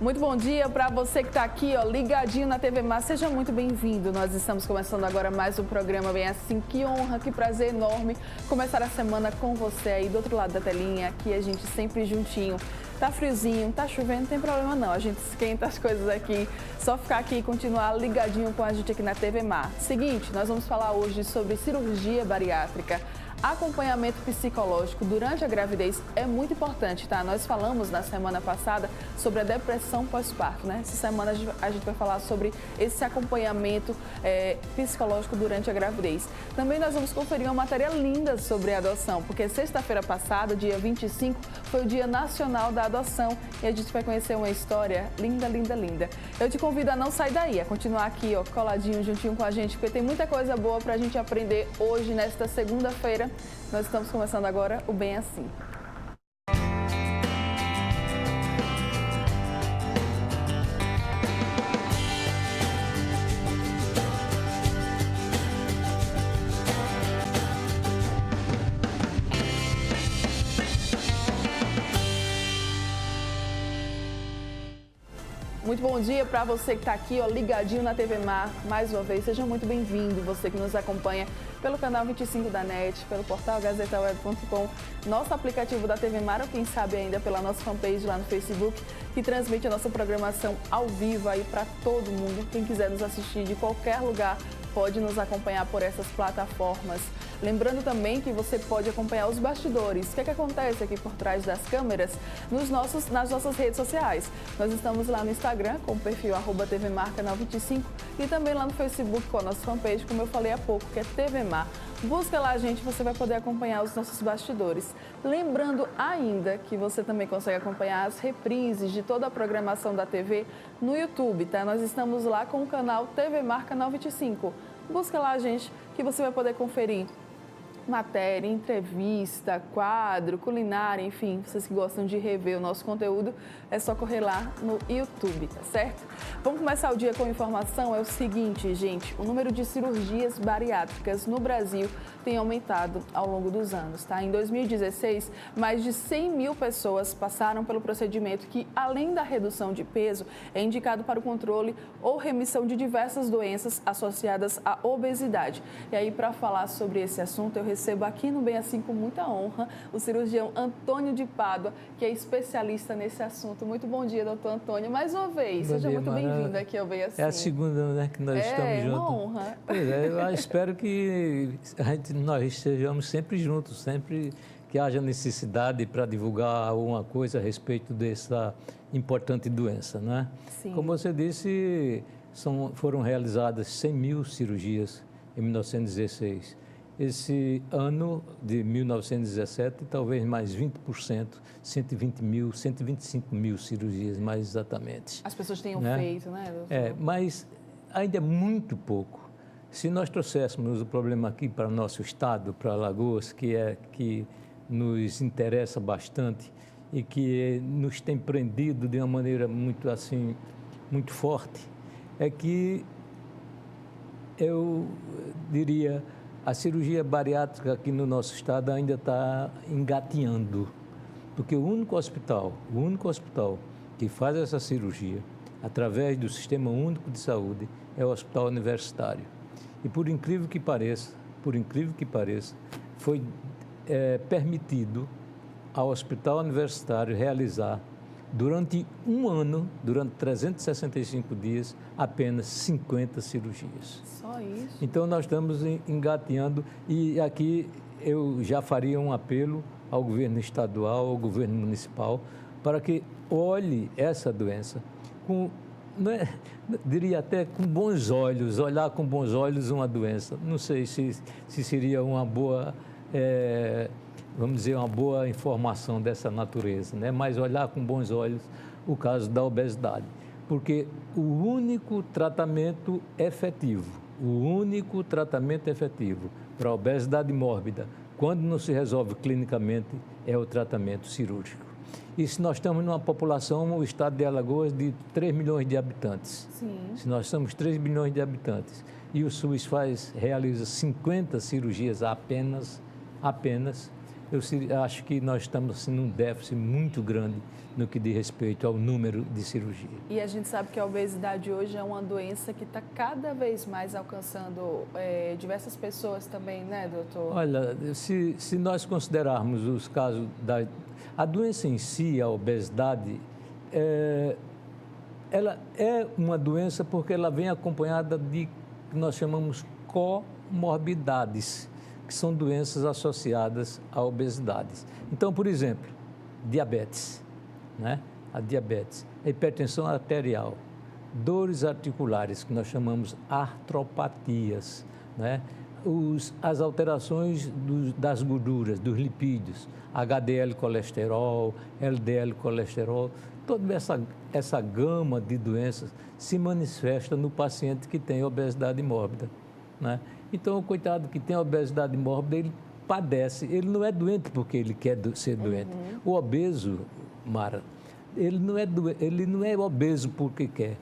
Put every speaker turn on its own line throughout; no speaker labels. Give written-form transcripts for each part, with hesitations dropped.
Muito bom dia para você que está aqui, ó, ligadinho na TV Mar. Seja muito bem-vindo. Nós estamos começando agora mais um programa Bem Assim. Que honra, que prazer enorme começar a semana com você aí do outro lado da telinha. Aqui a gente sempre juntinho. Tá friozinho, tá chovendo, não tem problema não. A gente esquenta as coisas aqui. Só ficar aqui e continuar ligadinho com a gente aqui na TV Mar. Seguinte, nós vamos falar hoje sobre cirurgia bariátrica. Acompanhamento psicológico durante a gravidez é muito importante, tá? Nós falamos na semana passada sobre a depressão pós-parto, né? Essa semana a gente vai falar sobre esse acompanhamento psicológico durante a gravidez. Também nós vamos conferir uma matéria linda sobre a adoção, porque sexta-feira passada, dia 25, foi o Dia Nacional da Adoção e a gente vai conhecer uma história linda, linda, linda. Eu te convido a não sair daí, a continuar aqui, ó, coladinho, juntinho com a gente, porque tem muita coisa boa pra gente aprender hoje, nesta segunda-feira. Nós estamos começando agora o Bem Assim. Muito bom dia para você que está aqui, ó, ligadinho na TV Mar, mais uma vez. Seja muito bem-vindo, você que nos acompanha pelo canal 25 da NET, pelo portal gazetaweb.com, nosso aplicativo da TV Mar, ou quem sabe ainda pela nossa fanpage lá no Facebook, que transmite a nossa programação ao vivo aí para todo mundo. Quem quiser nos assistir de qualquer lugar, pode nos acompanhar por essas plataformas. Lembrando também que você pode acompanhar os bastidores. O que acontece aqui por trás das câmeras nas nossas redes sociais. Nós estamos lá no Instagram com o perfil @tvmarcanal25 e também lá no Facebook com a nossa fanpage, como eu falei há pouco, que é TV Mar. Busca lá, gente, você vai poder acompanhar os nossos bastidores. Lembrando ainda que você também consegue acompanhar as reprises de toda a programação da TV no YouTube, tá? Nós estamos lá com o canal TV Mar Canal 25. Busca lá, gente, que você vai poder conferir matéria, entrevista, quadro, culinária, enfim, vocês que gostam de rever o nosso conteúdo, é só correr lá no YouTube, tá certo? Vamos começar o dia com informação, é o seguinte, gente, o número de cirurgias bariátricas no Brasil tem aumentado ao longo dos anos, tá? Em 2016, mais de 100 mil pessoas passaram pelo procedimento que, além da redução de peso, é indicado para o controle ou remissão de diversas doenças associadas à obesidade. E aí, para falar sobre esse assunto, eu recebo aqui no Bem Assim com muita honra o cirurgião Antônio de Pádua, que é especialista nesse assunto. Muito bom dia, doutor Antônio, mais uma vez. Seja muito bem-vindo aqui ao Bem Assim.
É a segunda, né, que nós estamos juntos.
É uma honra.
Pois é, eu espero que nós estejamos sempre juntos, sempre que haja necessidade para divulgar alguma coisa a respeito dessa importante doença, né?
Sim.
Como você disse, foram realizadas 100 mil cirurgias em 1916. Esse ano de 1917, talvez mais 20%, 120 mil, 125 mil cirurgias, mais exatamente.
As pessoas tenham feito, né, doutor?
Mas ainda é muito pouco. Se nós trouxéssemos o problema aqui para o nosso estado, para Alagoas, que nos interessa bastante e que nos tem prendido de uma maneira muito assim, muito forte, é que eu diria a cirurgia bariátrica aqui no nosso estado ainda está engatinhando, porque o único hospital que faz essa cirurgia através do Sistema Único de Saúde é o Hospital Universitário. E por incrível que pareça, foi permitido ao Hospital Universitário realizar durante um ano, durante 365 dias, apenas 50 cirurgias.
Só isso?
Então, nós estamos engateando e aqui eu já faria um apelo ao governo estadual, ao governo municipal, para que olhe essa doença com, diria até com bons olhos, olhar com bons olhos uma doença. Não sei se seria uma boa... vamos dizer, uma boa informação dessa natureza, né? Mas olhar com bons olhos o caso da obesidade, porque o único tratamento efetivo para a obesidade mórbida, quando não se resolve clinicamente, é o tratamento cirúrgico. E se nós estamos numa população, o estado de Alagoas, de 3 milhões de habitantes,
Sim.
Se nós somos 3 milhões de habitantes, e o SUS realiza 50 cirurgias apenas, acho que nós estamos assim, num déficit muito grande no que diz respeito ao número de cirurgia.
E a gente sabe que a obesidade hoje é uma doença que está cada vez mais alcançando diversas pessoas também, né, doutor?
Olha, se nós considerarmos os casos a doença em si, a obesidade, ela é uma doença porque ela vem acompanhada de que nós chamamos comorbidades, que são doenças associadas à obesidade. Então, por exemplo, diabetes, né? A diabetes, a hipertensão arterial, dores articulares, que nós chamamos artropatias, né? As alterações das gorduras, dos lipídios, HDL colesterol, LDL colesterol, toda essa gama de doenças se manifesta no paciente que tem obesidade mórbida, né? Então, o coitado que tem obesidade mórbida, ele padece, ele não é doente porque ele quer ser doente. O obeso, Mara, ele não é obeso porque quer.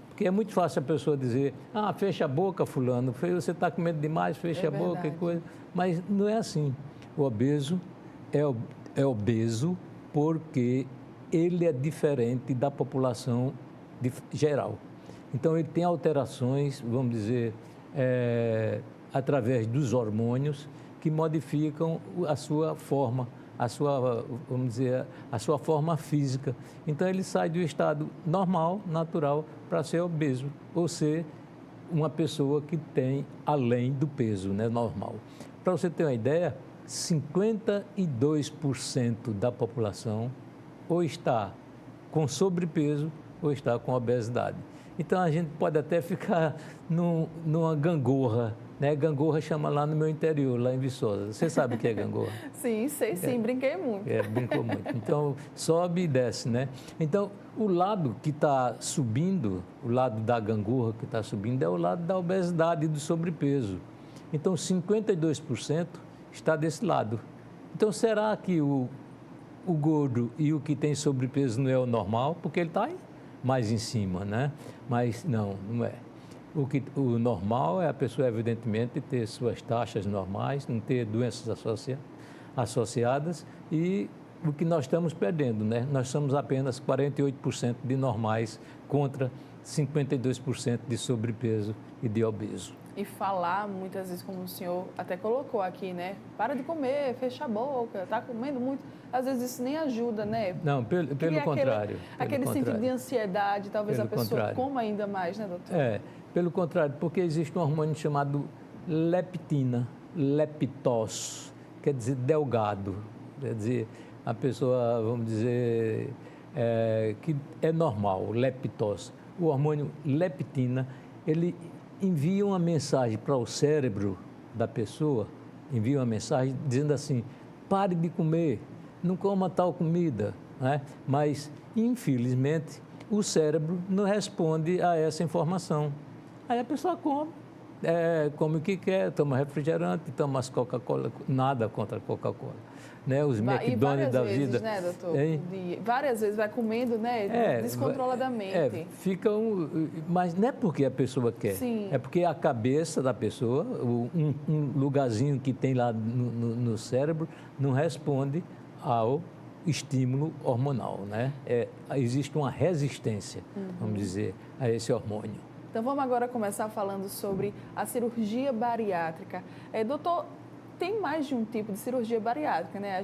Porque é muito fácil a pessoa dizer, fecha a boca, fulano, você está comendo demais, fecha a boca e coisa. Mas não é assim. O obeso é obeso porque ele é diferente da população geral. Então, ele tem alterações, vamos dizer, através dos hormônios que modificam a sua forma, vamos dizer, a sua forma física. Então, ele sai do estado normal, natural, para ser obeso, ou ser uma pessoa que tem além do peso, né, normal. Para você ter uma ideia, 52% da população ou está com sobrepeso ou está com obesidade. Então, a gente pode até ficar numa gangorra, né? Gangorra chama lá no meu interior, lá em Viçosa. Você sabe o que é gangorra?
Sim, sei sim, brinquei muito.
Brincou muito. Então, sobe e desce, né? Então, o lado que está subindo, o lado da gangorra que está subindo, é o lado da obesidade e do sobrepeso. Então, 52% está desse lado. Então, será que o gordo e o que tem sobrepeso não é o normal? Porque ele está mais em cima, né? Mas não é. O normal é a pessoa, evidentemente, ter suas taxas normais, não ter doenças associadas e o que nós estamos perdendo, né? Nós somos apenas 48% de normais contra 52% de sobrepeso e de obeso.
E falar, muitas vezes, como o senhor até colocou aqui, né? Para de comer, fecha a boca, está comendo muito. Às vezes isso nem ajuda, né?
Não, pelo contrário.
Aquele sentido de ansiedade, talvez a pessoa coma ainda mais, né, doutor?
Pelo contrário, porque existe um hormônio chamado leptina, leptos, quer dizer delgado. Quer dizer, a pessoa, vamos dizer, que é normal, leptos. O hormônio leptina, ele envia uma mensagem para o cérebro da pessoa, envia uma mensagem dizendo assim, pare de comer, não coma tal comida, né? Mas, infelizmente, o cérebro não responde a essa informação. Aí a pessoa come o que quer, toma refrigerante, toma as Coca-Cola, nada contra a Coca-Cola, né? Os McDonald's da vida.
Né, doutor? Várias vezes vai comendo, né? Descontroladamente.
Mas não é porque a pessoa quer,
Sim.
É porque a cabeça da pessoa, um lugarzinho que tem lá no cérebro, não responde ao estímulo hormonal, né? Existe uma resistência, vamos dizer, a esse hormônio.
Então, vamos agora começar falando sobre a cirurgia bariátrica. Doutor, tem mais de um tipo de cirurgia bariátrica, né?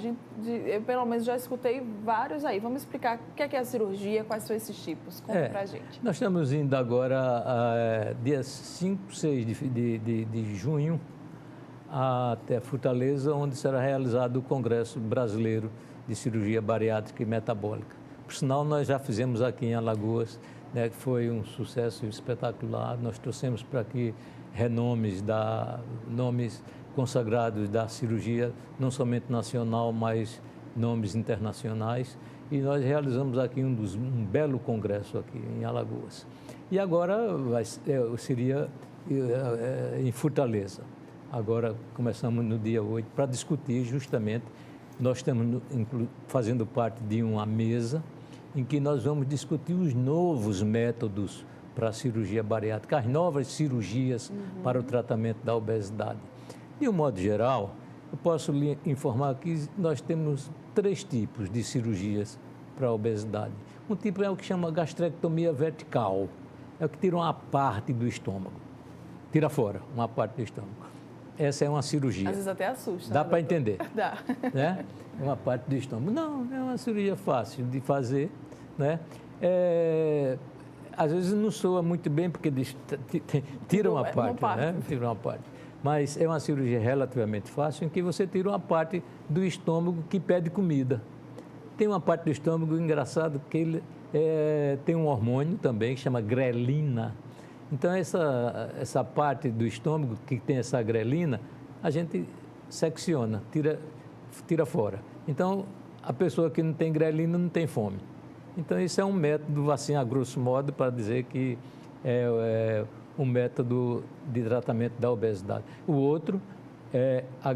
Eu, pelo menos, já escutei vários aí. Vamos explicar o que é a cirurgia, quais são esses tipos. Conta pra gente.
Nós estamos indo agora, dia 5, 6 de junho, até Fortaleza, onde será realizado o Congresso Brasileiro de Cirurgia Bariátrica e Metabólica. Por sinal, nós já fizemos aqui em Alagoas, né, que foi um sucesso espetacular. Nós trouxemos para aqui nomes consagrados da cirurgia, não somente nacional, mas nomes internacionais. E nós realizamos aqui um belo congresso aqui em Alagoas. E agora seria em Fortaleza. Agora começamos no dia 8 para discutir justamente. Nós estamos fazendo parte de uma mesa em que nós vamos discutir os novos métodos para a cirurgia bariátrica, as novas cirurgias para o tratamento da obesidade. De um modo geral, eu posso lhe informar que nós temos 3 tipos de cirurgias para a obesidade. Um tipo é o que chama gastrectomia vertical, é o que tira uma parte do estômago, tira fora uma parte do estômago. Essa é uma cirurgia.
Às vezes até assusta.
Dá para entender?
Dá.
Né? É uma parte do estômago. Não, é uma cirurgia fácil de fazer, né? Às vezes não soa muito bem, porque tira uma parte, né? Tira uma parte. Mas é uma cirurgia relativamente fácil, em que você tira uma parte do estômago que pede comida. Tem uma parte do estômago, engraçado, que ele tem um hormônio também, que chama grelina. Então, essa parte do estômago que tem essa grelina, a gente secciona, tira fora. Então, a pessoa que não tem grelina não tem fome. Então, isso é um método, assim, a grosso modo, para dizer que é um método de tratamento da obesidade. O outro é a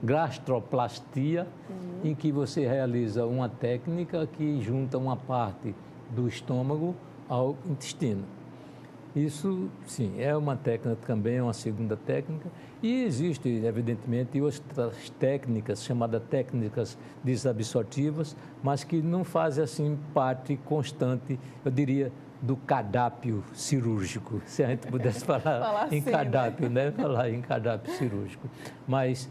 gastroplastia, em que você realiza uma técnica que junta uma parte do estômago ao intestino. Isso, sim, é uma técnica também, é uma segunda técnica. E existe, evidentemente, outras técnicas, chamadas técnicas desabsortivas, mas que não fazem, assim, parte constante, eu diria, do cardápio cirúrgico, se a gente pudesse falar em assim, cardápio, né? Falar em cardápio cirúrgico. Mas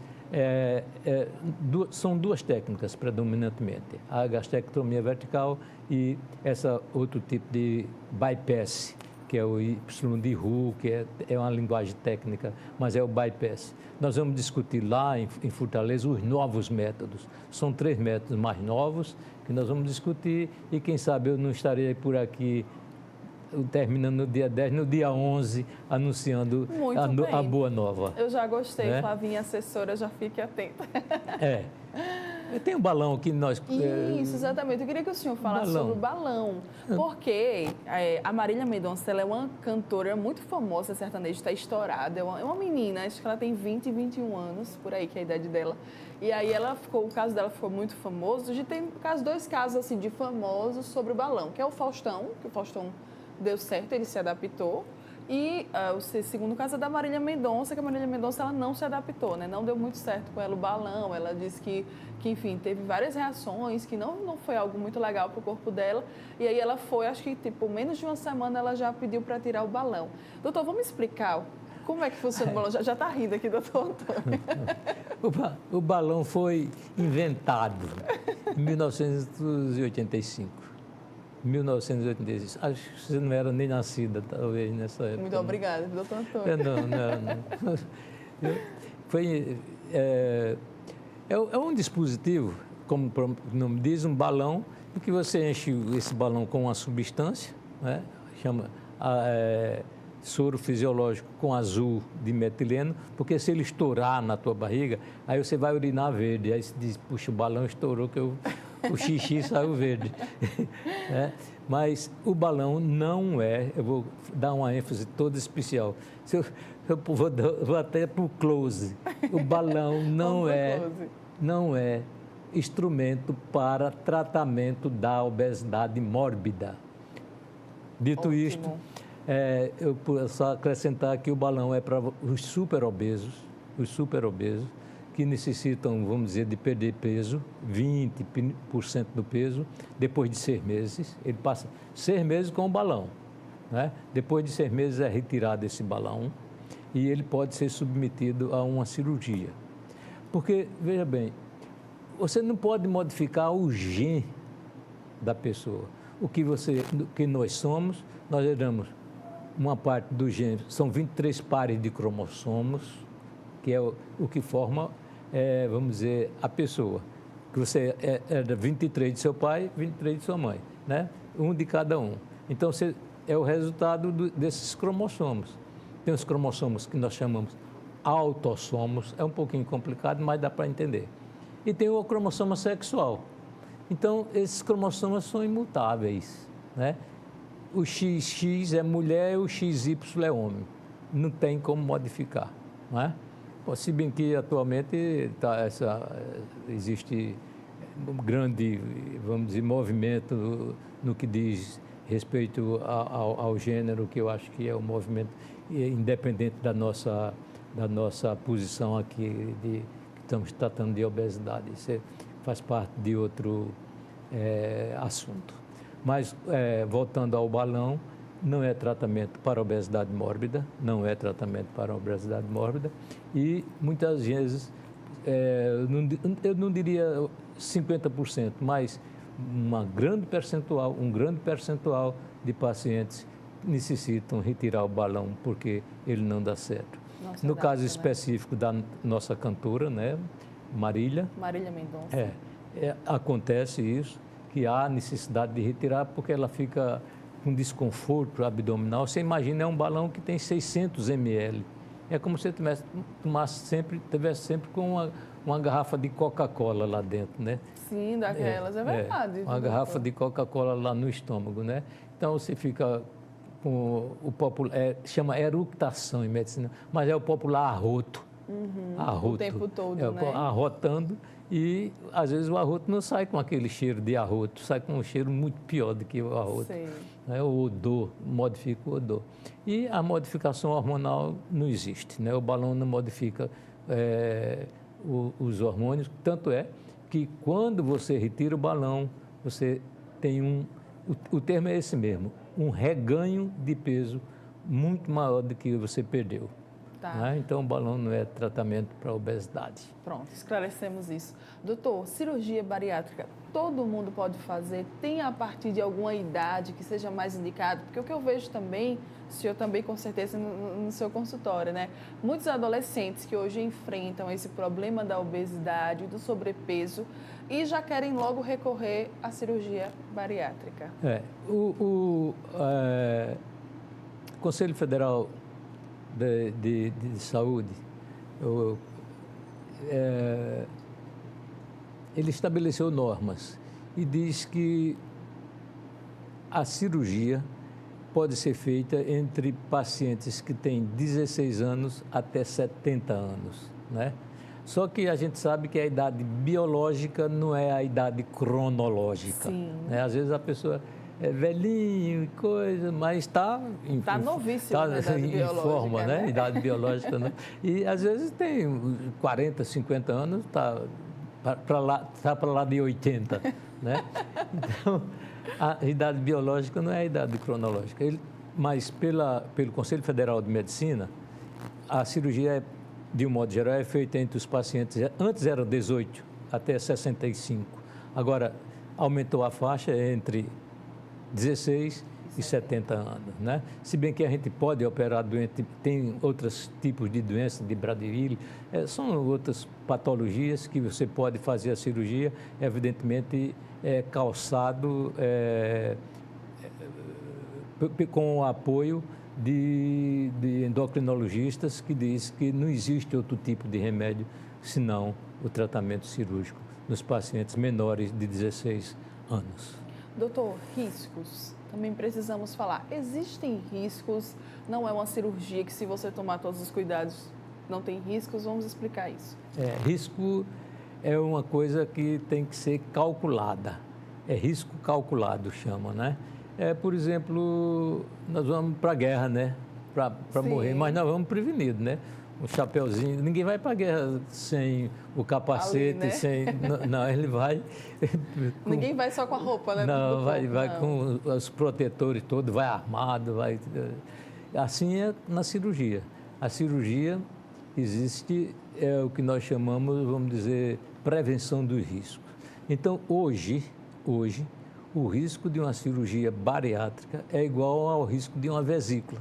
são 2 técnicas predominantemente, a gastrectomia vertical e essa outro tipo de bypass, que é o Y de Roux, que é uma linguagem técnica, mas é o bypass. Nós vamos discutir lá em Fortaleza os novos métodos. São 3 métodos mais novos que nós vamos discutir e quem sabe eu não estarei por aqui terminando no dia 10, no dia 11, anunciando a boa nova.
Eu já gostei, né? Flavinha, assessora, já fique atenta.
Tem um balão que nós...
Isso, exatamente. Eu queria que o senhor falasse sobre o balão, porque a Marília Mendonça, ela é uma cantora muito famosa, sertaneja, está estourada, é uma menina, acho que ela tem 20, 21 anos, por aí que é a idade dela. E aí o caso dela ficou muito famoso. A gente tem 2 casos assim, de famosos sobre o balão, que é o Faustão, que o Faustão deu certo, ele se adaptou. E o segundo caso é da Marília Mendonça, que a Marília Mendonça ela não se adaptou, né? Não deu muito certo com ela o balão. Ela disse que enfim, teve várias reações, que não foi algo muito legal para o corpo dela. E aí ela foi, acho que tipo, menos de uma semana ela já pediu para tirar o balão. Doutor, vamos explicar como é que funciona o balão? Já está rindo aqui, doutor Antônio.
O balão foi inventado em 1985. 1986. Acho que você não era nem nascida, talvez, nessa época.
Muito obrigada, doutor Antônio.
Não. É um dispositivo, como o nome diz, um balão, em que você enche esse balão com uma substância, né? Chama soro fisiológico com azul de metileno, porque se ele estourar na tua barriga, aí você vai urinar verde. Aí você diz, puxa, o balão estourou, que o xixi saiu verde. Mas o balão não eu vou dar uma ênfase toda especial. Eu vou até para o close. O balão não é instrumento para tratamento da obesidade mórbida. Dito isto, eu posso acrescentar que o balão é para os super obesos, que necessitam, vamos dizer, de perder peso, 20% do peso, depois de 6 meses. Ele passa 6 meses com o balão, né? Depois de 6 meses é retirado esse balão e ele pode ser submetido a uma cirurgia. Porque, veja bem, você não pode modificar o gene da pessoa. O que nós somos, nós herdamos uma parte do gene, são 23 pares de cromossomos, que é o que forma, vamos dizer, a pessoa. Que você herda 23 de seu pai, 23 de sua mãe, né? Um de cada um. Então, é o resultado desses cromossomos. Tem os cromossomos que nós chamamos autossomos, é um pouquinho complicado, mas dá para entender. E tem o cromossoma sexual. Então, esses cromossomas são imutáveis, né? O XX é mulher e o XY é homem. Não tem como modificar, não é? Se bem que atualmente existe um grande, vamos dizer, movimento no que diz respeito ao gênero, que eu acho que é um movimento independente da nossa da nossa posição aqui, que estamos tratando de obesidade. Isso faz parte de outro assunto. Mas, voltando ao balão, não é tratamento para obesidade mórbida, não é tratamento para obesidade mórbida, e muitas vezes, eu não diria 50%, mas um grande percentual de pacientes necessitam retirar o balão porque ele não dá certo. No caso específico da nossa cantora, né, Marília
Mendonça,
acontece isso, que há necessidade de retirar porque ela fica com desconforto abdominal. Você imagina, é um balão que tem 600 ml. É como se você tivesse sempre com uma garrafa de Coca-Cola lá dentro, né?
Sim, daquelas, é verdade.
Uma garrafa de Coca-Cola lá no estômago, né? Então você fica com o popular, chama eructação em medicina, mas é o popular arroto. Arroto. O
tempo todo, né?
Arrotando, e às vezes o arroto não sai com aquele cheiro de arroto, sai com um cheiro muito pior do que o arroto. Né? O odor, modifica o odor. E a modificação hormonal não existe, né? O balão não modifica os hormônios, tanto é que quando você retira o balão, você tem o termo é esse mesmo, um reganho de peso muito maior do que você perdeu.
Tá.
Né? Então, o balão não é tratamento para obesidade.
Pronto, esclarecemos isso. Doutor, cirurgia bariátrica, todo mundo pode fazer? Tem a partir de alguma idade que seja mais indicado? Porque o que eu vejo também, o senhor também com certeza no seu consultório, né? Muitos adolescentes que hoje enfrentam esse problema da obesidade, do sobrepeso e já querem logo recorrer à cirurgia bariátrica.
O Conselho Federal de Saúde, ele estabeleceu normas e diz que a cirurgia pode ser feita entre pacientes que têm 16 anos até 70 anos, né? Só que a gente sabe que a idade biológica não é a idade cronológica.
Sim.
Né? Às vezes a pessoa é velhinho e coisa, mas está
novíssimo na idade biológica,
forma,
né?
Idade biológica, né? E às vezes tem 40, 50 anos, está para lá de 80, né? Então, a idade biológica não é a idade cronológica. Mas pelo Conselho Federal de Medicina, a cirurgia, de um modo geral, é feita entre os pacientes, antes era 18 até 65. Agora, aumentou a faixa entre 16 e 70 anos, né? Se bem que a gente pode operar doente, tem outros tipos de doenças, de Prader-Willi, são outras patologias que você pode fazer a cirurgia, evidentemente calçado com o apoio de endocrinologistas que diz que não existe outro tipo de remédio senão o tratamento cirúrgico nos pacientes menores de 16 anos.
Doutor, riscos, também precisamos falar. Existem riscos, não é uma cirurgia que se você tomar todos os cuidados não tem riscos, vamos explicar isso.
Risco é uma coisa que tem que ser calculada, é risco calculado, chama, né? Por exemplo, nós vamos para a guerra, né? Para morrer, mas nós vamos prevenidos, né? Um chapeuzinho, ninguém vai para a guerra sem o capacete,
ali, né?
sem... Não, ele vai...
Ninguém vai só com a roupa, né?
Não, vai com os protetores todos, vai armado, vai... Assim é na cirurgia. A cirurgia existe, o que nós chamamos, vamos dizer, prevenção dos riscos. Então, hoje, o risco de uma cirurgia bariátrica é igual ao risco de uma vesícula.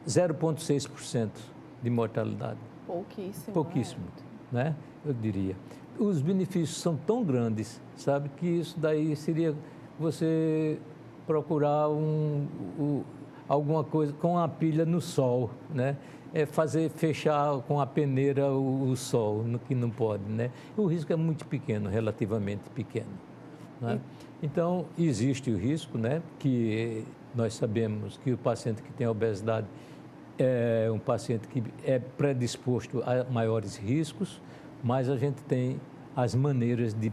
0,6% de mortalidade.
Pouquíssimo.
Pouquíssimo, né? Eu diria. Os benefícios são tão grandes, sabe, que isso daí seria você procurar alguma coisa com a pilha no sol, né? Fechar com a peneira o sol, que não pode, né? O risco é muito pequeno, relativamente pequeno, né? Então, existe o risco, né? Que nós sabemos que o paciente que tem obesidade é um paciente que é predisposto a maiores riscos, mas a gente tem as maneiras de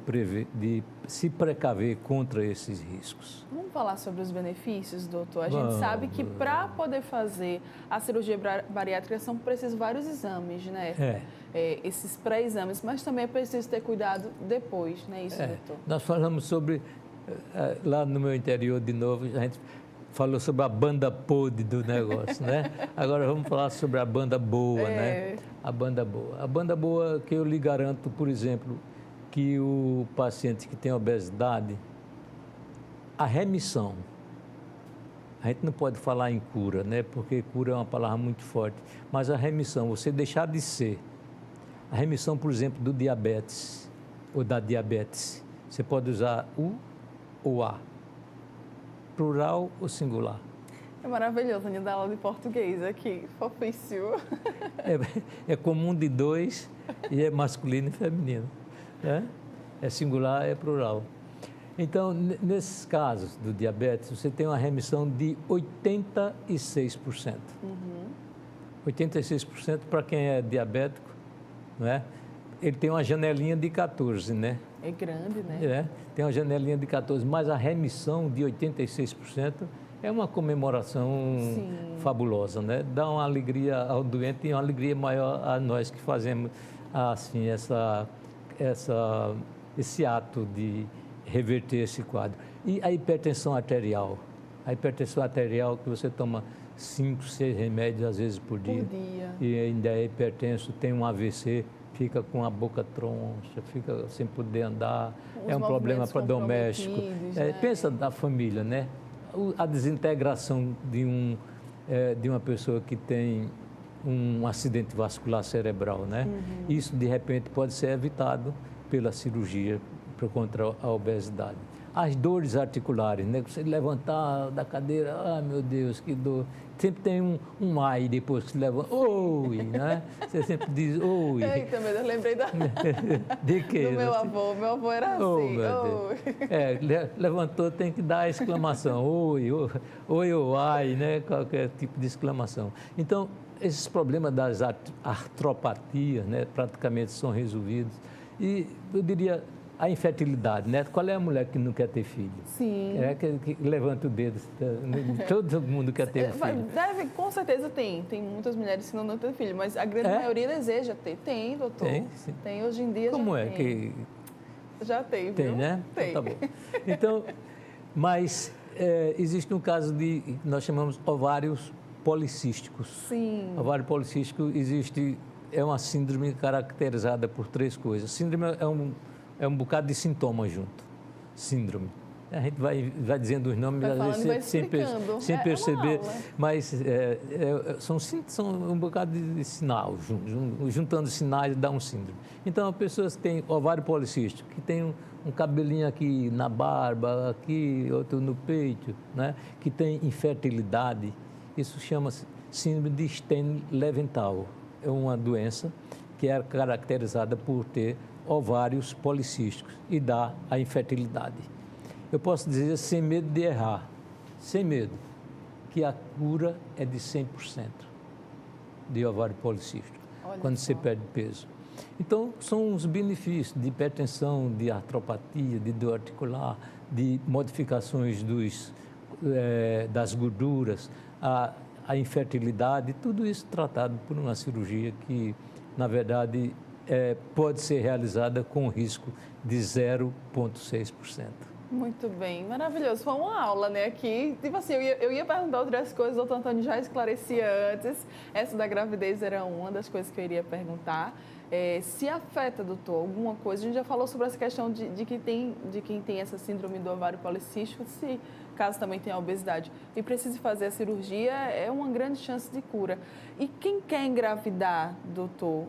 se precaver contra esses riscos.
Vamos falar sobre os benefícios, doutor? A gente sabe que para poder fazer a cirurgia bariátrica são precisos vários exames, né? Esses pré-exames, mas também é preciso ter cuidado depois, não é isso, doutor?
Nós falamos sobre, lá no meu interior de novo, a gente falou sobre a banda podre do negócio, né? Agora vamos falar sobre a banda boa, né? A banda boa. A banda boa que eu lhe garanto, por exemplo, que o paciente que tem obesidade, a remissão, a gente não pode falar em cura, né? Porque cura é uma palavra muito forte, mas a remissão, você deixar de ser, a remissão, por exemplo, do diabetes ou da diabetes, você pode usar U ou A, plural ou singular.
É maravilhoso, a gente dá aula de português aqui, fofíssimo.
É comum de dois e é masculino e feminino. Né? É singular, é plural. Então, nesses casos do diabetes, você tem uma remissão de 86%. 86% para quem é diabético, não é? Ele tem uma janelinha de 14, né?
É grande, né?
Tem uma janelinha de 14, mas a remissão de 86% é uma comemoração fabulosa, né? Dá uma alegria ao doente e uma alegria maior a nós que fazemos assim, esse ato de reverter esse quadro. E a hipertensão arterial? A hipertensão arterial que você toma 5, 6 remédios às vezes por dia. E ainda é hipertenso, tem um AVC, fica com a boca troncha, fica sem poder andar, é um problema doméstico.
Né?
Pensa da família, né? A desintegração de uma pessoa que tem um acidente vascular cerebral, né? Isso, de repente, pode ser evitado pela cirurgia contra a obesidade. As dores articulares, né? Você levantar da cadeira, meu Deus, que dor. Sempre tem um ai depois que se levanta, oi, né? Você sempre diz, oi.
Eita, meu Deus, eu lembrei
de quê?
Do meu avô. Meu avô era assim, oi.
Levantou, tem que dar a exclamação, oi, ou ai, né? Qualquer tipo de exclamação. Então, esses problemas das artropatias, né? Praticamente são resolvidos. E eu diria, a infertilidade, né? Qual é a mulher que não quer ter filho?
Sim.
Que levanta o dedo, todo mundo quer ter filho.
Com certeza tem muitas mulheres que não têm filho, mas a grande maioria deseja ter. Tem, doutor.
Tem, sim.
Tem, hoje em dia
Como
já
é
tem.
que...
Já tem, viu?
Tem, né?
Tem.
Então, tá bom. Então, mas existe um caso de, nós chamamos ovários policísticos.
Sim.
Ovário policístico é uma síndrome caracterizada por 3 coisas. Síndrome é um bocado de sintomas junto. Síndrome. A gente vai dizendo os nomes, às vezes sem perceber, mas são um bocado de sinal, juntando sinais dá um síndrome. Então, a pessoa tem ovário policístico, que tem um cabelinho aqui na barba, aqui, outro no peito, né? Que tem infertilidade, isso chama-se síndrome de Stein-Leventhal. É uma doença que é caracterizada por ter ovários policísticos e dá a infertilidade. Eu posso dizer, sem medo de errar, sem medo, que a cura é de 100% de ovário policístico, quando você perde peso. Então, são os benefícios de hipertensão, de artropatia, de dor articular, de modificações das gorduras, a infertilidade, tudo isso tratado por uma cirurgia que, na verdade, pode ser realizada com risco de 0,6%.
Muito bem, maravilhoso. Foi uma aula, né, aqui. Tipo assim, eu ia perguntar outras coisas, o doutor Antônio já esclarecia antes. Essa da gravidez era uma das coisas que eu iria perguntar. Se afeta, doutor, alguma coisa? A gente já falou sobre essa questão de quem tem essa síndrome do ovário policístico, se caso também tenha obesidade e precise fazer a cirurgia, é uma grande chance de cura. E quem quer engravidar, doutor,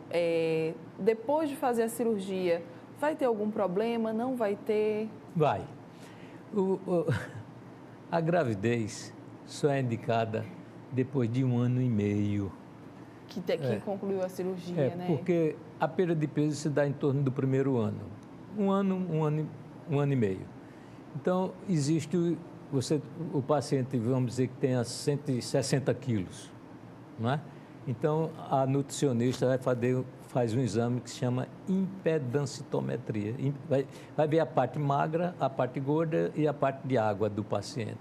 depois de fazer a cirurgia, vai ter algum problema? Não vai ter?
Vai. A gravidez só é indicada depois de 1 ano e meio.
Que concluiu a cirurgia, né?
Porque a perda de peso se dá em torno do primeiro ano. 1 ano e meio. Então, existe o paciente, vamos dizer, que tenha 160 quilos, não é? Então, a nutricionista faz um exame que se chama impedancitometria. Vai ver a parte magra, a parte gorda e a parte de água do paciente.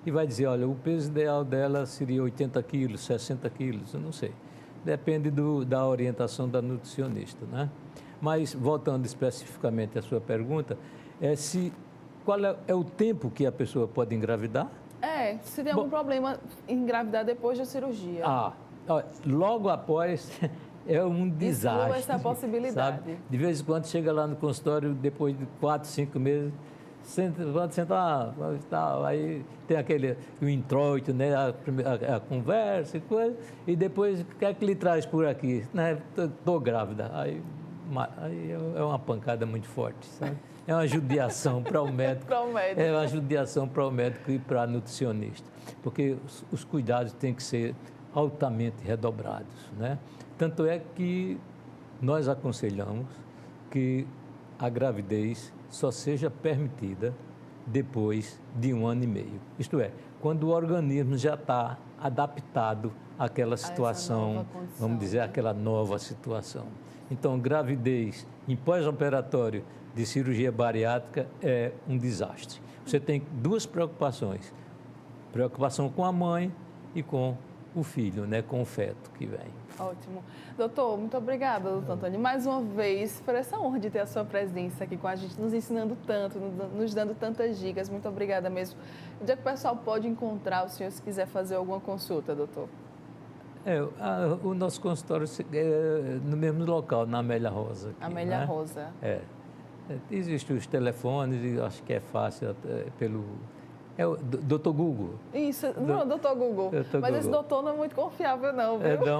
E vai dizer, olha, o peso ideal dela seria 80 quilos, 60 quilos, eu não sei. Depende da orientação da nutricionista, né? Mas, voltando especificamente à sua pergunta, qual é o tempo que a pessoa pode engravidar?
Se tem algum problema em engravidar depois da cirurgia.
Logo após é um desastre.
Exclua essa possibilidade.
Sabe? De vez em quando chega lá no consultório, depois de 4, 5 meses, pode sentar, aí tem o introito, né? a conversa e coisa, e depois o que é que lhe traz por aqui? Estou grávida. Aí é uma pancada muito forte, sabe? É uma judiação para o médico. É uma judiação para o médico e para a nutricionista, porque os cuidados têm que ser altamente redobrados, né? Tanto é que nós aconselhamos que a gravidez só seja permitida depois de 1 ano e meio. Isto é, quando o organismo já está adaptado àquela situação, vamos dizer, àquela nova situação. Então, gravidez em pós-operatório de cirurgia bariátrica é um desastre. Você tem 2 preocupações: preocupação com a mãe e com o filho, né, com o feto que vem.
Ótimo. Doutor, muito obrigada, doutor Antônio, mais uma vez, por essa honra de ter a sua presença aqui com a gente, nos ensinando tanto, nos dando tantas dicas. Muito obrigada mesmo. Onde é que o pessoal pode encontrar o senhor se quiser fazer alguma consulta, doutor?
O nosso consultório é no mesmo local, na Amélia Rosa. Aqui,
Amélia
né?
Rosa.
Existem os telefones e acho que é fácil pelo... É o Dr. Google.
Isso, não, Dr. Google. Mas esse doutor não é muito confiável, não, viu?
Não.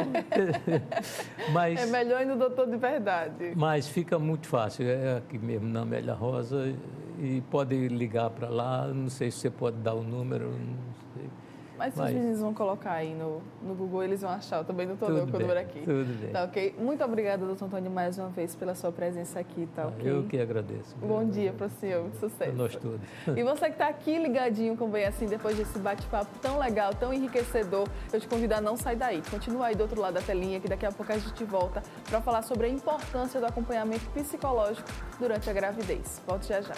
Mas,
é melhor ir no doutor de verdade.
Mas fica muito fácil, é aqui mesmo na Amélia Rosa, e pode ligar para lá, não sei se você pode dar o número, não sei.
Mas se os meninos vão colocar aí no Google, eles vão achar. Eu também não estou dando o número aqui.
Tudo bem.
Tá ok? Muito obrigada, doutor Antônio, mais uma vez pela sua presença aqui, tá ok?
Eu que agradeço.
Bom dia para o senhor, muito sucesso.
Nós todos.
E você que está aqui ligadinho com Bem Assim, depois desse bate-papo tão legal, tão enriquecedor, eu te convido a não sair daí. Continua aí do outro lado da telinha, que daqui a pouco a gente volta para falar sobre a importância do acompanhamento psicológico durante a gravidez. Volte já já.